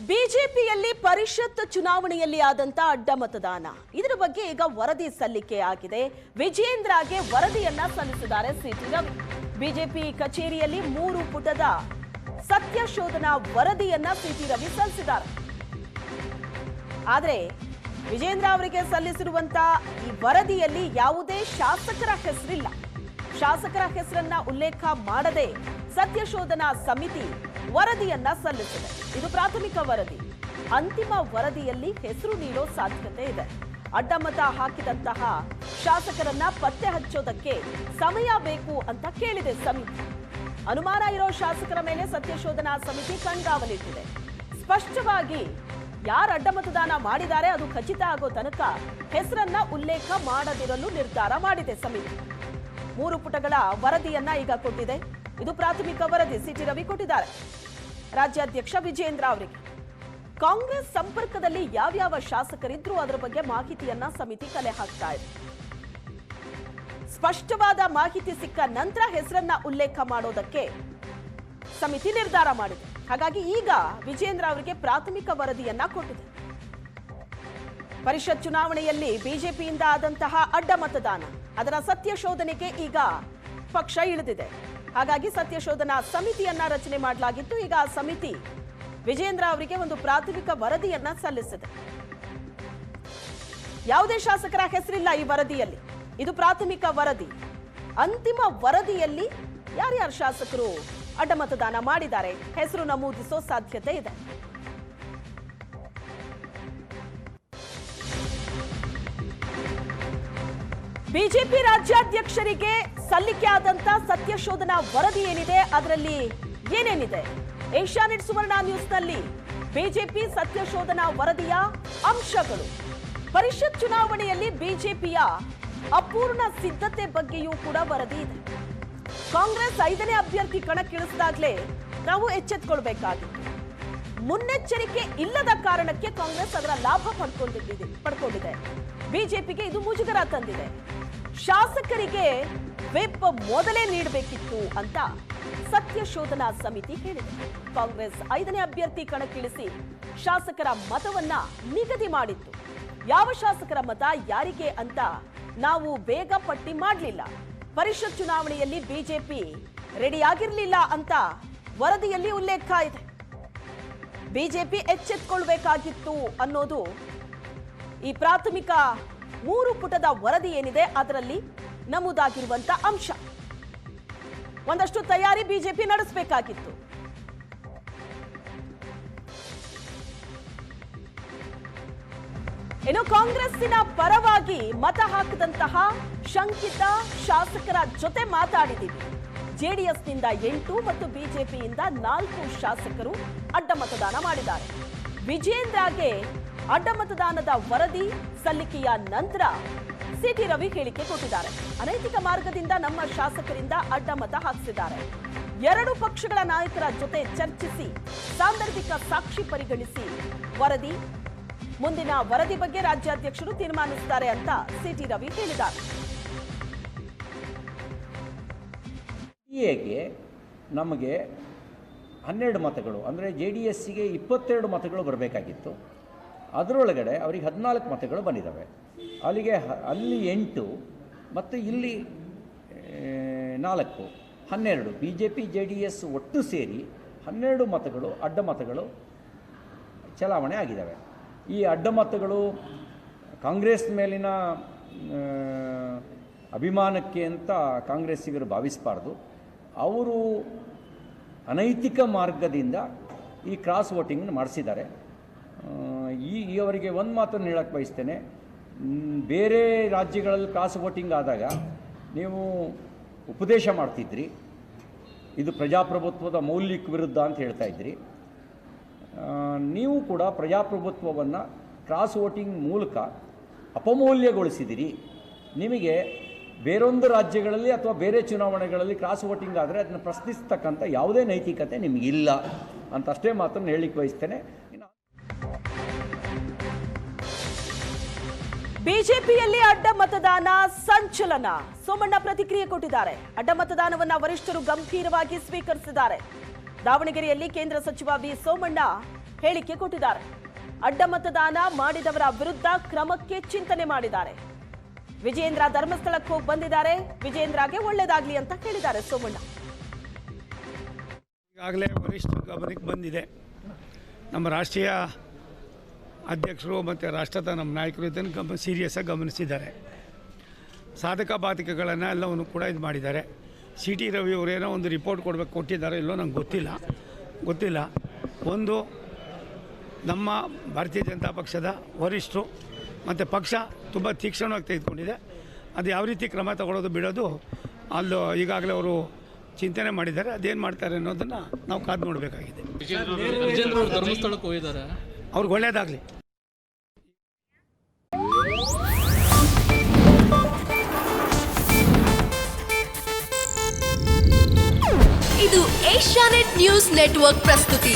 ಬಿಜೆಪಿಯಲ್ಲಿ ಪರಿಷತ್ ಚುನಾವಣೆಯಲ್ಲಿ ಆದಂತ ಅಡ್ಡ ಮತದಾನ ಇದರ ಬಗ್ಗೆ ಈಗ ವರದಿ ಸಲ್ಲಿಕೆ ಆಗಿದೆ. ವಿಜೇಂದ್ರಗೆ ವರದಿಯನ್ನ ಸಲ್ಲಿಸಿದ್ದಾರೆ ಸಿಟಿ ರವಿ. ಬಿಜೆಪಿ ಕಚೇರಿಯಲ್ಲಿ 3 ಪುಟದ ಸತ್ಯಶೋಧನಾ ವರದಿಯನ್ನ ಸಿಟಿ ರವಿ ಸಲ್ಲಿಸಿದ್ದಾರೆ. ಆದರೆ ವಿಜೇಂದ್ರ ಅವರಿಗೆ ಸಲ್ಲಿಸಿರುವಂತ ಈ ವರದಿಯಲ್ಲಿ ಯಾವುದೇ ಶಾಸಕರ ಹೆಸರಿಲ್ಲ. ಶಾಸಕರ ಹೆಸರನ್ನ ಉಲ್ಲೇಖ ಮಾಡದೆ ಸತ್ಯಶೋಧನಾ ಸಮಿತಿ ವರದಿಯನ್ನ ಸಲ್ಲಿಸಿದೆ. ಇದು ಪ್ರಾಥಮಿಕ ವರದಿ. ಅಂತಿಮ ವರದಿಯಲ್ಲಿ ಹೆಸರು ನೀಡೋ ಸಾಧ್ಯತೆ ಇದೆ. ಅಡ್ಡಮತ ಹಾಕಿದಂತಹ ಶಾಸಕರನ್ನ ಪತ್ತೆ ಹಚ್ಚೋದಕ್ಕೆ ಸಮಯ ಬೇಕು ಅಂತ ಕೇಳಿದೆ ಸಮಿತಿ. ಅನುಮಾನ ಇರೋ ಶಾಸಕರ ಮೇಲೆ ಸತ್ಯಶೋಧನಾ ಸಮಿತಿ ಕಣ್ಗಾವಲಿಟ್ಟಿದೆ. ಸ್ಪಷ್ಟವಾಗಿ ಯಾರು ಅಡ್ಡಮತದಾನ ಮಾಡಿದ್ದಾರೆ ಅದು ಖಚಿತ ಆಗೋ ತನಕ ಹೆಸರನ್ನ ಉಲ್ಲೇಖ ಮಾಡದಿರಲು ನಿರ್ಧಾರ ಮಾಡಿದೆ ಸಮಿತಿ. 3 ಪುಟಗಳ ವರದಿಯನ್ನ ಈಗ ಕೊಟ್ಟಿದೆ. ಇದು ಪ್ರಾಥಮಿಕ ವರದಿ ಸಿಟಿ ರವಿ ಕೊಟ್ಟಿದ್ದಾರೆ ರಾಜ್ಯಾಧ್ಯಕ್ಷ ವಿಜೇಂದ್ರ ಅವರಿಗೆ. ಕಾಂಗ್ರೆಸ್ ಸಂಪರ್ಕದಲ್ಲಿ ಯಾವ್ಯಾವ ಶಾಸಕರಿದ್ರು ಅದರ ಬಗ್ಗೆ ಮಾಹಿತಿಯನ್ನ ಸಮಿತಿ ಕಲೆ ಹಾಕ್ತಾ ಇದೆ. ಸ್ಪಷ್ಟವಾದ ಮಾಹಿತಿ ಸಿಕ್ಕ ನಂತರ ಹೆಸರನ್ನ ಉಲ್ಲೇಖ ಮಾಡೋದಕ್ಕೆ ಸಮಿತಿ ನಿರ್ಧಾರ ಮಾಡಿದೆ. ಹಾಗಾಗಿ ಈಗ ವಿಜೇಂದ್ರ ಅವರಿಗೆ ಪ್ರಾಥಮಿಕ ವರದಿಯನ್ನ ಕೊಟ್ಟಿದೆ. ಪರಿಷತ್ ಚುನಾವಣೆಯಲ್ಲಿ ಬಿಜೆಪಿಯಿಂದ ಆದಂತಹ ಅಡ್ಡ ಮತದಾನ ಅದರ ಸತ್ಯಶೋಧನೆಗೆ ಈಗ ಪಕ್ಷ ಇಳಿದಿದೆ. ಹಾಗಾಗಿ ಸತ್ಯಶೋಧನಾ ಸಮಿತಿಯನ್ನ ರಚನೆ ಮಾಡಲಾಗಿತ್ತು. ಈಗ ಆ ಸಮಿತಿ ವಿಜೇಂದ್ರ ಅವರಿಗೆ ಒಂದು ಪ್ರಾಥಮಿಕ ವರದಿಯನ್ನ ಸಲ್ಲಿಸಿದೆ. ಯಾವುದೇ ಶಾಸಕರ ಹೆಸರಿಲ್ಲ ಈ ವರದಿಯಲ್ಲಿ. ಇದು ಪ್ರಾಥಮಿಕ ವರದಿ. ಅಂತಿಮ ವರದಿಯಲ್ಲಿ ಯಾರ್ಯಾರು ಶಾಸಕರು ಅಡ್ಡ ಮತದಾನ ಮಾಡಿದ್ದಾರೆ ಹೆಸರು ನಮೂದಿಸೋ ಸಾಧ್ಯತೆ ಇದೆ. ಬಿಜೆಪಿ ರಾಜ್ಯಾಧ್ಯಕ್ಷರಿಗೆ ಸಲ್ಲಿಕೆ ಆದಂತ ಸತ್ಯಶೋಧನಾ ವರದಿ ಏನಿದೆ ಅದರಲ್ಲಿ ಏನೇನಿದೆ? ಏಷ್ಯಾನೆಟ್ ಸುವರ್ಣ ನ್ಯೂಸ್ನಲ್ಲಿ ಬಿಜೆಪಿ ಸತ್ಯಶೋಧನಾ ವರದಿಯ ಅಂಶಗಳು. ಪರಿಷತ್ ಚುನಾವಣೆಯಲ್ಲಿ ಬಿಜೆಪಿಯ ಅಪೂರ್ಣ ಸಿದ್ಧತೆ ಬಗ್ಗೆಯೂ ಕೂಡ ವರದಿ ಇದೆ. ಕಾಂಗ್ರೆಸ್ 5ನೇ ಅಭ್ಯರ್ಥಿ ಕಣಕ್ಕಿಳಿಸಿದಾಗಲೇ ನಾವು ಎಚ್ಚೆತ್ತುಕೊಳ್ಬೇಕಾಗಿತ್ತು. ಮುನ್ನೆಚ್ಚರಿಕೆ ಇಲ್ಲದ ಕಾರಣಕ್ಕೆ ಕಾಂಗ್ರೆಸ್ ಅದರ ಲಾಭ ಪಡ್ಕೊಂಡಿದೆ. ಬಿಜೆಪಿಗೆ ಇದು ಮುಜುಗರ ತಂದಿದೆ. ಶಾಸಕರಿಗೆ ವಿಪ್ ಮೊದಲೇ ನೀಡಬೇಕಿತ್ತು ಅಂತ ಸತ್ಯಶೋಧನಾ ಸಮಿತಿ ಹೇಳಿದೆ. ಕಾಂಗ್ರೆಸ್ 5ನೇ ಅಭ್ಯರ್ಥಿ ಕಣಕ್ಕಿಳಿಸಿ ಶಾಸಕರ ಮತವನ್ನ ನಿಗದಿ ಮಾಡಿತ್ತು. ಯಾವ ಶಾಸಕರ ಮತ ಯಾರಿಗೆ ಅಂತ ನಾವು ಬೇಗ ಪಟ್ಟಿ ಮಾಡಲಿಲ್ಲ. ಪರಿಷತ್ ಚುನಾವಣೆಯಲ್ಲಿ ಬಿಜೆಪಿ ರೆಡಿಯಾಗಿರಲಿಲ್ಲ ಅಂತ ವರದಿಯಲ್ಲಿ ಉಲ್ಲೇಖ ಇದೆ. ಬಿಜೆಪಿ ಎಚ್ಚೆತ್ತುಕೊಳ್ಬೇಕಾಗಿತ್ತು ಅನ್ನೋದು ಈ ಪ್ರಾಥಮಿಕ 3 ಪುಟದ ವರದಿ ಏನಿದೆ ಅದರಲ್ಲಿ ನಮೂದಾಗಿರುವಂತ ಅಂಶ. ಒಂದಷ್ಟು ತಯಾರಿ ಬಿಜೆಪಿ ನಡೆಸಬೇಕಾಗಿತ್ತು. ಇನ್ನು ಕಾಂಗ್ರೆಸ್ಸಿನ ಪರವಾಗಿ ಮತ ಹಾಕಿದಂತಹ ಶಂಕಿತ ಶಾಸಕರ ಜೊತೆ ಮಾತಾಡಿದ್ದೀವಿ. ಜೆಡಿಎಸ್ನಿಂದ 8 ಮತ್ತು ಬಿಜೆಪಿಯಿಂದ 4 ಶಾಸಕರು ಅಡ್ಡ ಮತದಾನ ಮಾಡಿದ್ದಾರೆ. ವಿಜೇಂದ್ರಗೆ ಅಡ್ಡ ಮತದಾನದ ವರದಿ ಸಲ್ಲಿಕೆಯ ನಂತರ ಸಿಟಿ ರವಿ ಹೇಳಿಕೆ ಕೊಟ್ಟಿದ್ದಾರೆ. ಅನೈತಿಕ ಮಾರ್ಗದಿಂದ ನಮ್ಮ ಶಾಸಕರಿಂದ ಅಡ್ಡ ಮತ ಹಾಕಿಸಿದ್ದಾರೆ. 2 ಪಕ್ಷಗಳ ನಾಯಕರ ಜೊತೆ ಚರ್ಚಿಸಿ ಸಾಂದರ್ಭಿಕ ಸಾಕ್ಷಿ ಪರಿಗಣಿಸಿ ಮುಂದಿನ ವರದಿ ಬಗ್ಗೆ ರಾಜ್ಯಾಧ್ಯಕ್ಷರು ತೀರ್ಮಾನಿಸುತ್ತಾರೆ ಅಂತ ಸಿಟಿ ರವಿ ಹೇಳಿದ್ದಾರೆ. ನಮಗೆ 12 ಮತಗಳು ಅಂದರೆ JDSಗೆ 22 ಮತಗಳು ಬರಬೇಕಾಗಿತ್ತು. ಅದರೊಳಗಡೆ ಅವರಿಗೆ 14 ಮತಗಳು ಬಂದಿದ್ದಾವೆ. ಅಲ್ಲಿ 8 ಮತ್ತು ಇಲ್ಲಿ 4 12 BJP JDS ಒಟ್ಟು ಸೇರಿ 12 ಮತಗಳು ಅಡ್ಡ ಮತಗಳು ಚಲಾವಣೆ ಆಗಿದ್ದಾವೆ. ಈ ಅಡ್ಡ ಮತಗಳು ಕಾಂಗ್ರೆಸ್ ಮೇಲಿನ ಅಭಿಮಾನಕ್ಕೆ ಅಂತ ಕಾಂಗ್ರೆಸ್ಸಿಗರು ಭಾವಿಸಬಾರ್ದು. ಅವರು ಅನೈತಿಕ ಮಾರ್ಗದಿಂದ ಈ ಕ್ರಾಸ್ ವೋಟಿಂಗ್ ಮಾಡಿಸಿದ್ದಾರೆ. ಅವರಿಗೆ ಒಂದು ಮಾತನ್ನು ಹೇಳಕ್ಕೆ ಬಯಸ್ತೇನೆ. ಬೇರೆ ರಾಜ್ಯಗಳಲ್ಲಿ ಕ್ರಾಸ್ ವೋಟಿಂಗ್ ಆದಾಗ ನೀವು ಉಪದೇಶ ಮಾಡ್ತಿದ್ರಿ, ಇದು ಪ್ರಜಾಪ್ರಭುತ್ವದ ಮೌಲ್ಯಕ್ಕೆ ವಿರುದ್ಧ ಅಂತ ಹೇಳ್ತಾ ಇದ್ರಿ. ನೀವು ಕೂಡ ಪ್ರಜಾಪ್ರಭುತ್ವವನ್ನು ಕ್ರಾಸ್ ವೋಟಿಂಗ್ ಮೂಲಕ ಅಪಮೌಲ್ಯಗೊಳಿಸಿದಿರಿ. ನಿಮಗೆ ಬೇರೊಂದು ರಾಜ್ಯಗಳಲ್ಲಿ ಅಥವಾ ಬೇರೆ ಚುನಾವಣೆಗಳಲ್ಲಿ ಕ್ರಾಸ್ ವೋಟಿಂಗ್ ಆದರೆ ಅದನ್ನು ಪ್ರಶ್ನಿಸ್ತಕ್ಕಂಥ ಯಾವುದೇ ನೈತಿಕತೆ ನಿಮಗಿಲ್ಲ ಅಂತ ಅಷ್ಟೇ ಮಾತನ್ನು ಹೇಳಲಿಕ್ಕೆ ಬಯಸ್ತೇನೆ. ಬಿಜೆಪಿಯಲ್ಲಿ ಅಡ್ಡ ಮತದಾನ ಸಂಚಲನ. ಸೋಮಣ್ಣ ಪ್ರತಿಕ್ರಿಯೆ ಕೊಟ್ಟಿದ್ದಾರೆ. ಅಡ್ಡ ಮತದಾನವನ್ನ ವರಿಷ್ಠರು ಗಂಭೀರವಾಗಿ ಸ್ವೀಕರಿಸಿದ್ದಾರೆ. ದಾವಣಗೆರೆಯಲ್ಲಿ ಕೇಂದ್ರ ಸಚಿವ ವಿ ಸೋಮಣ್ಣ ಹೇಳಿಕೆ ಕೊಟ್ಟಿದ್ದಾರೆ. ಅಡ್ಡ ಮತದಾನ ಮಾಡಿದವರ ವಿರುದ್ಧ ಕ್ರಮಕ್ಕೆ ಚಿಂತನೆ ಮಾಡಿದ್ದಾರೆ. ವಿಜೇಂದ್ರ ಧರ್ಮಸ್ಥಳಕ್ಕೆ ಹೋಗಿ ಬಂದಿದ್ದಾರೆ. ವಿಜೇಂದ್ರಗೆ ಒಳ್ಳೇದಾಗ್ಲಿ ಅಂತ ಹೇಳಿದ್ದಾರೆ ಸೋಮಣ್ಣ. ಈಗಾಗಲೇ ವರಿಷ್ಠ ಗಮನಕ್ಕೆ ಬಂದಿದೆ. ನಮ್ಮ ರಾಷ್ಟ್ರೀಯ ಅಧ್ಯಕ್ಷರು ಮತ್ತು ರಾಷ್ಟ್ರದ ನಮ್ಮ ನಾಯಕರು ಇದನ್ನು ಸೀರಿಯಸ್ ಆಗಿ ಗಮನಿಸಿದ್ದಾರೆ. ಸಾಧಕ ಬಾಧಕಗಳನ್ನು ಎಲ್ಲವನ್ನು ಕೂಡ ಇದು ಮಾಡಿದ್ದಾರೆ. ಸಿ ಟಿ ರವಿ ಅವರೇನೋ ಒಂದು ರಿಪೋರ್ಟ್ ಕೊಟ್ಟಿದ್ದಾರೆ ಇಲ್ಲೋ ನಂಗೆ ಗೊತ್ತಿಲ್ಲ. ಒಂದು ನಮ್ಮ ಭಾರತೀಯ ಜನತಾ ಪಕ್ಷದ ವರಿಷ್ಠರು ಮತ್ತು ಪಕ್ಷ ತುಂಬ ತೀಕ್ಷ್ಣವಾಗಿ ತೆಗೆದುಕೊಂಡಿದೆ. ಅದು ಯಾವ ರೀತಿ ಕ್ರಮ ತಗೊಳ್ಳೋದು ಬಿಡೋದು ಅಲ್ಲೂ ಈಗಾಗಲೇ ಅವರು ಚಿಂತನೆ ಮಾಡಿದ್ದಾರೆ. ಅದೇನು ಮಾಡ್ತಾರೆ ಅನ್ನೋದನ್ನು ನಾವು ಕಾದು ನೋಡಬೇಕಾಗಿದೆ. ಧರ್ಮಸ್ಥಳಕ್ಕೆ ಹೋಗಿದ್ದಾರೆ, ಅವ್ರಿಗೆ ಒಳ್ಳೆಯದಾಗಲಿ. ಇದು ಏಷ್ಯಾನೆಟ್ ನ್ಯೂಸ್ ನೆಟ್ವರ್ಕ್ ಪ್ರಸ್ತುತಿ.